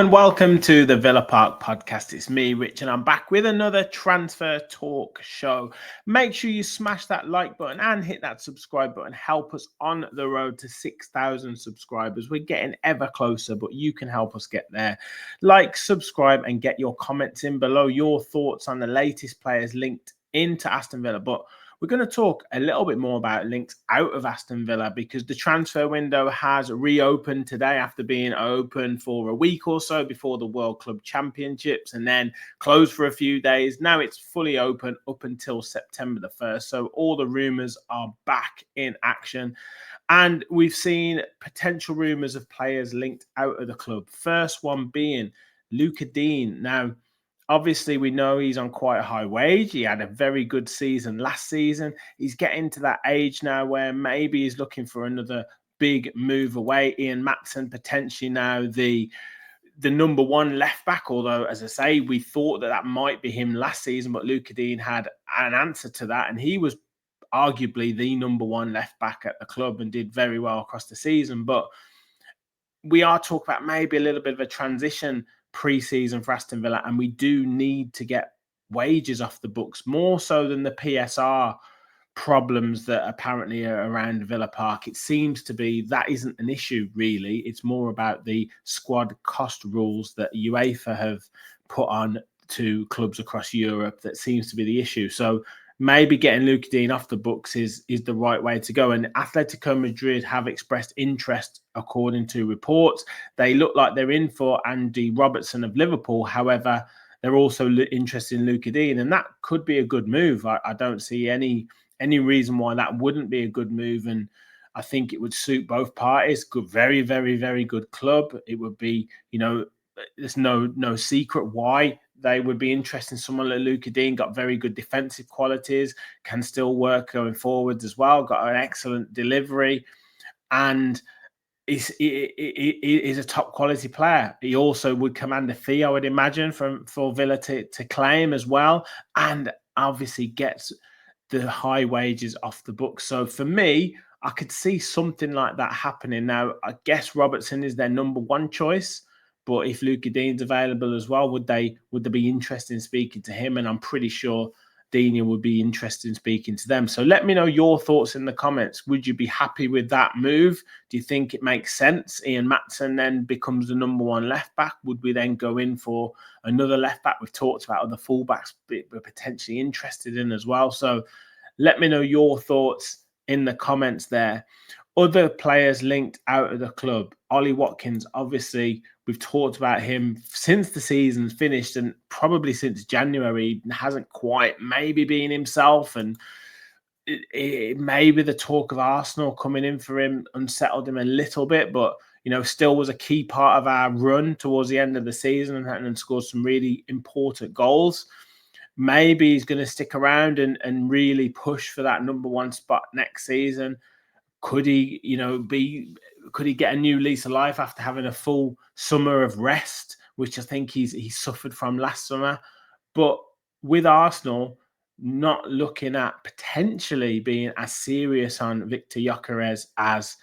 and welcome to the Villa Park podcast. It's me, Rich, and I'm back with another transfer talk show. Make sure you smash that like button and hit that subscribe button. Help us on the road to 6,000 subscribers. We're getting ever closer, but you can help us get there. Like, subscribe, and get your comments in below. Your thoughts on the latest players linked into Aston Villa. But we're going to talk a little bit more about links out of Aston Villa because the transfer window has reopened today after being open for a week or so before the World Club Championships and then closed for a few days. Now it's fully open up until September the 1st. So all the rumours are back in action. And we've seen potential rumours of players linked out of the club. First one being Digne. Now, obviously, we know he's on quite a high wage. He had a very good season last season. He's getting to that age now where maybe he's looking for another big move away. Ian Maatsen potentially now the number one left back, although, as I say, we thought that might be him last season, but Digne had an answer to that, and he was arguably the number one left back at the club and did very well across the season. But we are talking about maybe a little bit of a transition pre-season for Aston Villa, and we do need to get wages off the books more so than the PSR problems that apparently are around Villa Park. It seems to be that isn't an issue really. It's more about the squad cost rules that UEFA have put on to clubs across Europe that seems to be the issue. So maybe getting Digne off the books is the right way to go. And Atletico Madrid have expressed interest, according to reports. They look like they're in for Andy Robertson of Liverpool. However, they're also interested in Digne, and that could be a good move. I don't see any reason why that wouldn't be a good move. And I think it would suit both parties. Good, very, very, very good club. It would be, there's no secret why they would be interested in someone like Digne. Got very good defensive qualities, can still work going forwards as well, got an excellent delivery, and is a top quality player. He also would command a fee, I would imagine, for Villa to claim as well, and obviously gets the high wages off the books. So for me, I could see something like that happening. Now, I guess Robertson is their number one choice, but if Digne's available as well, would they be interested in speaking to him? And I'm pretty sure Digne would be interested in speaking to them. So let me know your thoughts in the comments. Would you be happy with that move? Do you think it makes sense? Ian Maatsen then becomes the number one left back. Would we then go in for another left back? We've talked about other fullbacks we're potentially interested in as well. So let me know your thoughts in the comments there. Other players linked out of the club. Ollie Watkins, obviously, we've talked about him since the season's finished and probably since January. He hasn't quite maybe been himself, and maybe the talk of Arsenal coming in for him unsettled him a little bit, but still was a key part of our run towards the end of the season and scored some really important goals. Maybe he's going to stick around and really push for that number one spot next season. Could he, could he get a new lease of life after having a full summer of rest, which I think he suffered from last summer? But with Arsenal not looking at potentially being as serious on Victor Gyökeres as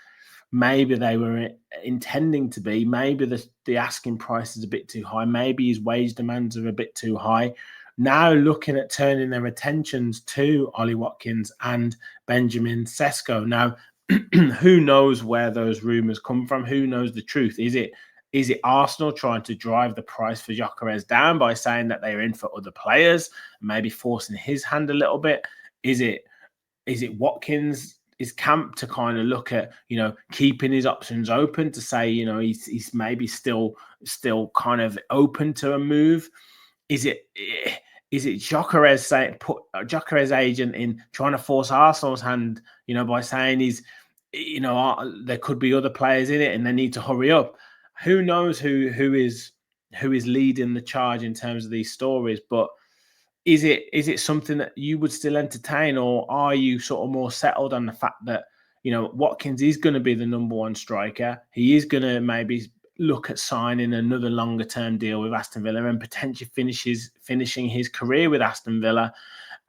maybe they were intending to be, maybe the asking price is a bit too high, maybe his wage demands are a bit too high. Now looking at turning their attentions to Ollie Watkins and Benjamin Sesko. Now, who knows where those rumours come from? Who knows the truth? Is it Arsenal trying to drive the price for Gyökeres down by saying that they're in for other players, maybe forcing his hand a little bit? Is it Watkins' camp to kind of look at keeping his options open to say he's maybe still kind of open to a move? Is it Gyökeres saying put Gyökeres' agent in trying to force Arsenal's hand by saying there could be other players in it and they need to hurry up? Who knows who is leading the charge in terms of these stories? But is it something that you would still entertain, or are you sort of more settled on the fact that Watkins is going to be the number one striker? He is going to maybe look at signing another longer term deal with Aston Villa and potentially finishing his career with Aston Villa.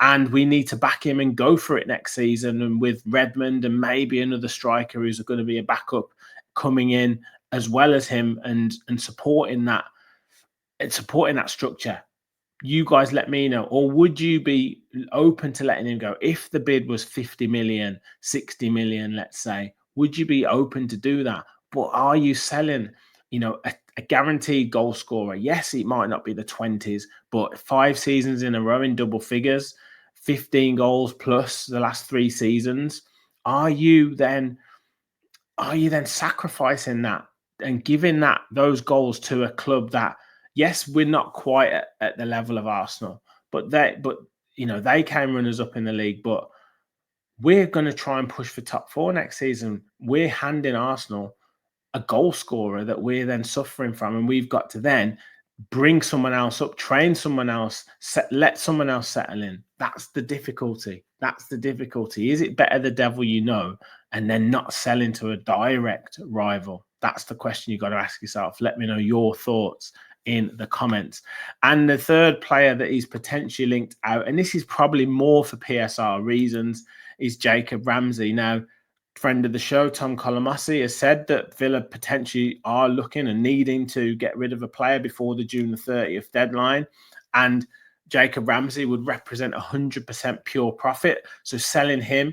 And we need to back him and go for it next season. And with Redmond and maybe another striker who's going to be a backup coming in as well as him and supporting that and supporting that structure. You guys let me know. Or would you be open to letting him go? If the bid was 50 million, 60 million, let's say, would you be open to do that? But are you selling, a guaranteed goal scorer? Yes, it might not be the 20s, but 5 seasons in a row in double figures, 15 goals plus the last 3 seasons. Are you then sacrificing that and giving those goals to a club that, yes, we're not quite at the level of Arsenal, but they came runners up in the league, but we're going to try and push for top 4 next season. We're handing Arsenal a goal scorer that we're then suffering from, and we've got to then bring someone else up, train someone else, let someone else settle in. That's the difficulty. Is it better the devil you know and then not selling to a direct rival? That's the question you got to ask yourself. Let me know your thoughts in the comments. And the third player that is potentially linked out, and this is probably more for PSR reasons, is Jacob Ramsey. Now, friend of the show, Tom Colomasi, has said that Villa potentially are looking and needing to get rid of a player before the June the 30th deadline. And Jacob Ramsey would represent 100% pure profit. So selling him,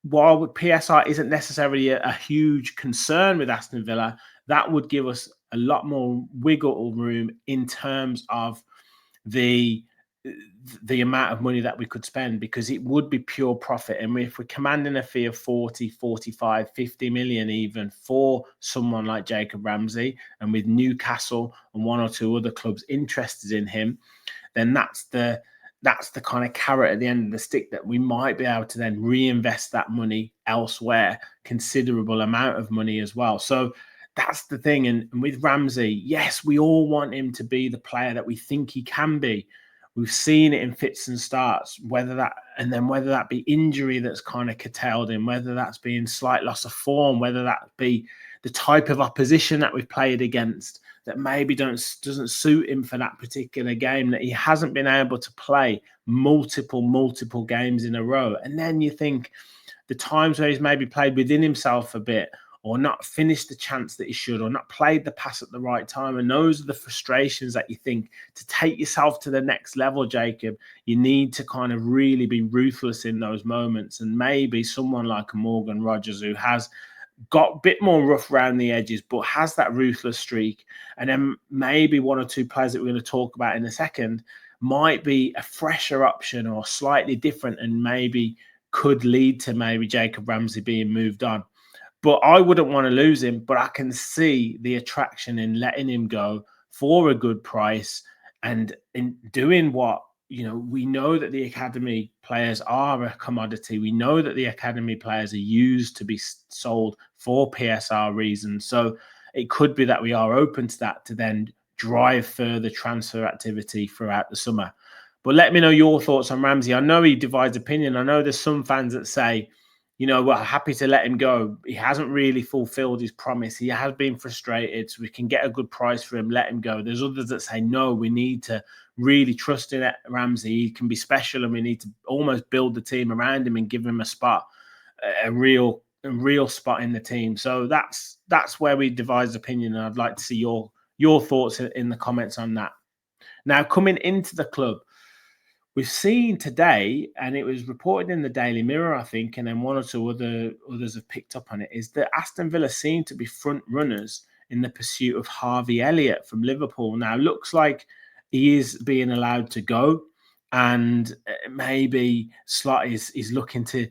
while PSR isn't necessarily a huge concern with Aston Villa, that would give us a lot more wiggle room in terms of the amount of money that we could spend, because it would be pure profit. And if we're commanding a fee of 40, 45, 50 million even for someone like Jacob Ramsey, and with Newcastle and 1 or 2 other clubs interested in him, then that's the kind of carrot at the end of the stick, that we might be able to then reinvest that money elsewhere, considerable amount of money as well. So that's the thing. And with Ramsey, yes, we all want him to be the player that we think he can be. We've seen it in fits and starts, whether that be injury that's kind of curtailed him, whether that's being slight loss of form, whether that be the type of opposition that we've played against that maybe doesn't suit him for that particular game, that he hasn't been able to play multiple games in a row. And then you think the times where he's maybe played within himself a bit, or not finished the chance that he should, or not played the pass at the right time. And those are the frustrations that you think, to take yourself to the next level, Jacob, you need to kind of really be ruthless in those moments. And maybe someone like Morgan Rogers, who has got a bit more rough around the edges, but has that ruthless streak. And then maybe 1 or 2 players that we're going to talk about in a second might be a fresher option or slightly different, and maybe could lead to maybe Jacob Ramsey being moved on. But I wouldn't want to lose him, but I can see the attraction in letting him go for a good price, and in doing what, we know that the academy players are a commodity. We know that the academy players are used to be sold for PSR reasons. So it could be that we are open to that, to then drive further transfer activity throughout the summer. But let me know your thoughts on Ramsey. I know he divides opinion. I know there's some fans that say, we're happy to let him go. He hasn't really fulfilled his promise. He has been frustrated, so we can get a good price for him, let him go. There's others that say, no, we need to really trust in Ramsey. He can be special, and we need to almost build the team around him and give him a spot, a real spot in the team. So that's where we devise opinion, and I'd like to see your thoughts in the comments on that. Now, coming into the club, we've seen today, and it was reported in the Daily Mirror, I think, and then 1 or 2 others have picked up on it, is that Aston Villa seem to be front runners in the pursuit of Harvey Elliott from Liverpool. Now, looks like he is being allowed to go, and maybe Slot is looking to,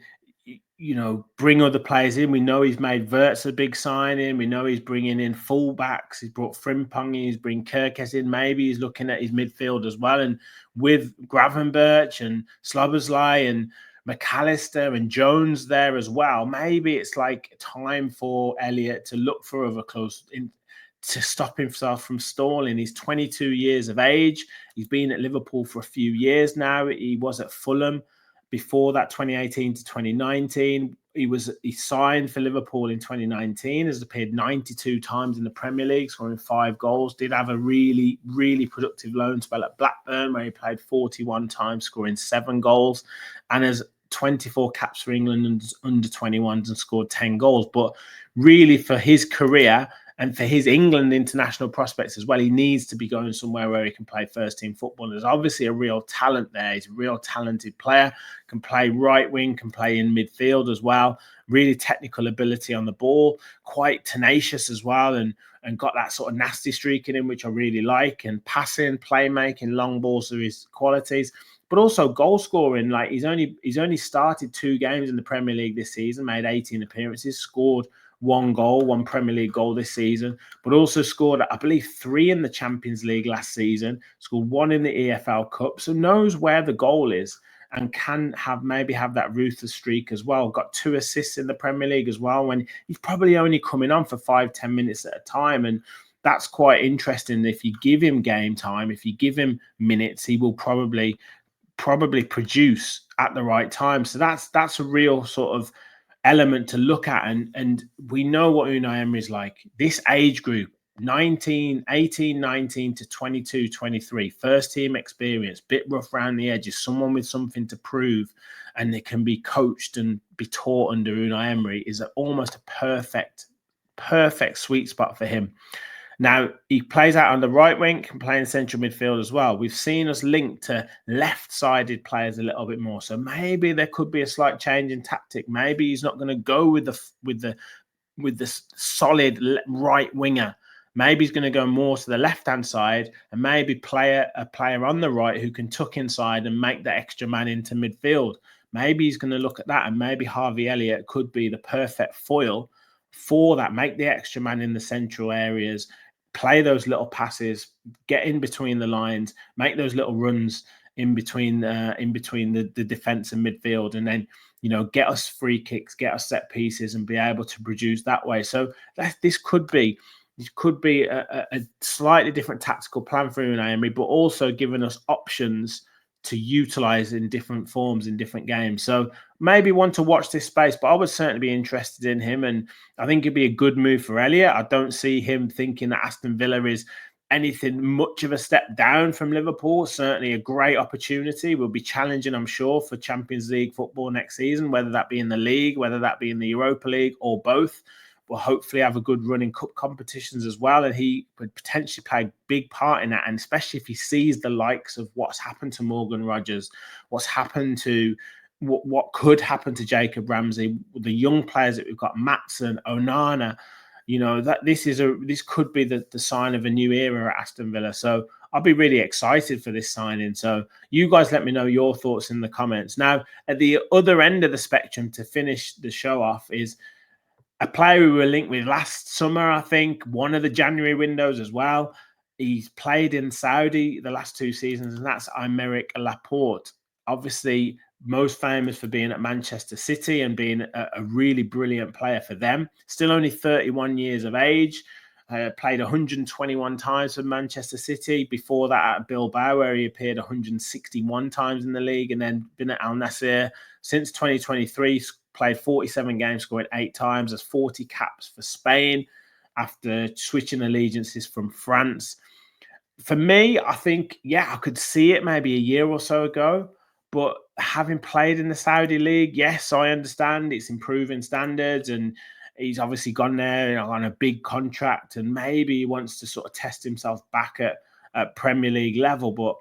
bring other players in. We know he's made Wirtz a big signing. We know he's bringing in fullbacks. He's brought Frimpong in. He's bringing Kirkes in. Maybe he's looking at his midfield as well. And with Gravenberch and Szoboszlai and McAllister and Jones there as well, maybe it's like time for Elliott to look for other clubs to stop himself from stalling. He's 22 years of age. He's been at Liverpool for a few years now. He was at Fulham before that, 2018 to 2019. He signed for Liverpool in 2019, has appeared 92 times in the Premier League, scoring 5 goals. Did have a really, really productive loan spell at Blackburn, where he played 41 times, scoring 7 goals, and has 24 caps for England under 21s and scored 10 goals. But really, for his career And for his England international prospects as well, he needs to be going somewhere where he can play first-team football. There's obviously a real talent there. He's a real talented player, can play right wing, can play in midfield as well. Really technical ability on the ball, quite tenacious as well, and got that sort of nasty streak in him, which I really like. And passing, playmaking, long balls are his qualities. But also goal scoring. Like he's only started 2 games in the Premier League this season, made 18 appearances, scored 1 goal, 1 Premier League goal this season, but also scored, I believe, 3 in the Champions League last season, scored 1 in the EFL Cup, so knows where the goal is and can maybe have that ruthless streak as well. Got 2 assists in the Premier League as well, when he's probably only coming on for 5-10 minutes at a time. And that's quite interesting. If you give him game time, if you give him minutes, he will probably produce at the right time. So that's a real sort of element to look at. And we know what Unai Emery is like. This age group, 18, 19 to 22, 23, first team experience, bit rough around the edges, someone with something to prove, and they can be coached and be taught under Unai Emery, is almost a perfect sweet spot for him. Now, he plays out on the right wing, can play in central midfield as well. We've seen us linked to left-sided players a little bit more. So maybe there could be a slight change in tactic. Maybe he's not going to go with the solid right winger. Maybe he's going to go more to the left-hand side and maybe play a player on the right who can tuck inside and make the extra man into midfield. Maybe he's going to look at that, and maybe Harvey Elliott could be the perfect foil for that. Make the extra man in the central areas, play those little passes, get in between the lines, make those little runs in between the defense and midfield, and then get us free kicks, get us set pieces, and be able to produce that way. So this could be a slightly different tactical plan for Unai Emery, but also giving us options to utilize in different forms in different games. So maybe one to watch this space, but I would certainly be interested in him. And I think it'd be a good move for Elliot. I don't see him thinking that Aston Villa is anything much of a step down from Liverpool. Certainly a great opportunity. We'll be challenging, I'm sure, for Champions League football next season, whether that be in the league, whether that be in the Europa League, or both. Will hopefully have a good run in cup competitions as well, and he could potentially play a big part in that. And especially if he sees the likes of what's happened to Morgan Rogers, what's happened to what could happen to Jacob Ramsey, the young players that we've got, Maatsen, Onana, that this could be the sign of a new era at Aston Villa. So I'll be really excited for this signing. So you guys let me know your thoughts in the comments. Now, at the other end of the spectrum, to finish the show off, is a player we were linked with last summer, I think, one of the January windows as well. He's played in Saudi the last 2 seasons, and that's Aymeric Laporte. Obviously, most famous for being at Manchester City and being a really brilliant player for them. Still only 31 years of age. Played 121 times for Manchester City. Before that at Bilbao, where he appeared 161 times in the league, and then been at Al Nassr since 2023. Played 47 games, scored 8 times, has 40 caps for Spain after switching allegiances from France. For me, I think, I could see it maybe a year or so ago, but having played in the Saudi League, yes, I understand it's improving standards, and he's obviously gone there on a big contract, and maybe he wants to sort of test himself back at Premier League level, but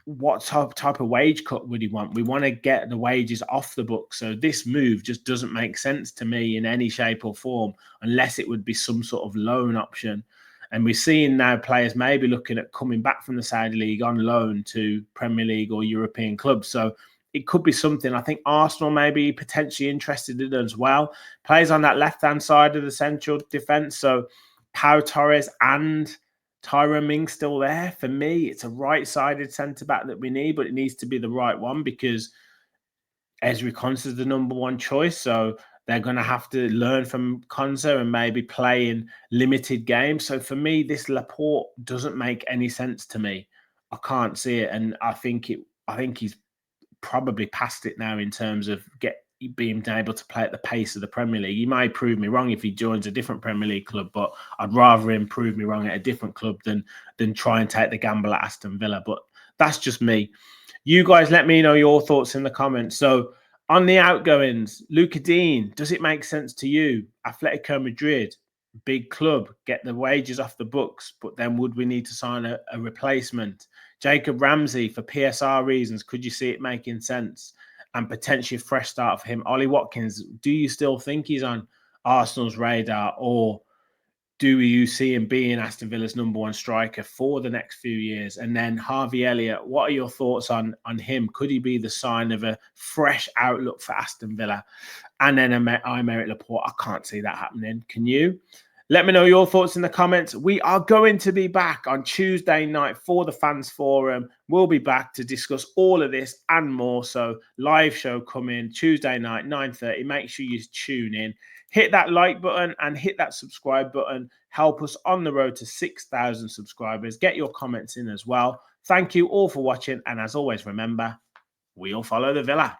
what type of wage cut would he want? We want to get the wages off the book. So this move just doesn't make sense to me in any shape or form, unless it would be some sort of loan option. And we're seeing now players maybe looking at coming back from the Saudi League on loan to Premier League or European clubs. So it could be something. I think Arsenal may be potentially interested in as well. Plays on that left-hand side of the central defence. So Pau Torres and Tyrone Mings still there. For me, it's a right-sided centre-back that we need, but it needs to be the right one, because Ezri Konsa is the number 1 choice. So they're going to have to learn from Konsa and maybe play in limited games. So for me, this Laporte doesn't make any sense to me. I can't see it. And I think he's probably past it now in terms of being able to play at the pace of the Premier League. He might prove me wrong if he joins a different Premier League club, but I'd rather him prove me wrong at a different club than try and take the gamble at Aston Villa. But that's just me. You guys let me know your thoughts in the comments. So on the outgoings, Luca Digne, does it make sense to you? Atletico Madrid, big club, get the wages off the books, but then would we need to sign a replacement? Jacob Ramsey, for PSR reasons, could you see it making sense? And potentially a fresh start for him. Ollie Watkins, do you still think he's on Arsenal's radar, or do you see him being Aston Villa's #1 striker for the next few years? And then Harvey Elliott, what are your thoughts on him? Could he be the sign of a fresh outlook for Aston Villa? And then Aymeric Laporte, I can't see that happening. Can you? Let me know your thoughts in the comments. We are going to be back on Tuesday night for the Fans Forum. We'll be back to discuss all of this and more. So live show coming Tuesday night, 9:30. Make sure you tune in. Hit that like button and hit that subscribe button. Help us on the road to 6,000 subscribers. Get your comments in as well. Thank you all for watching. And as always, remember, we'll follow the Villa.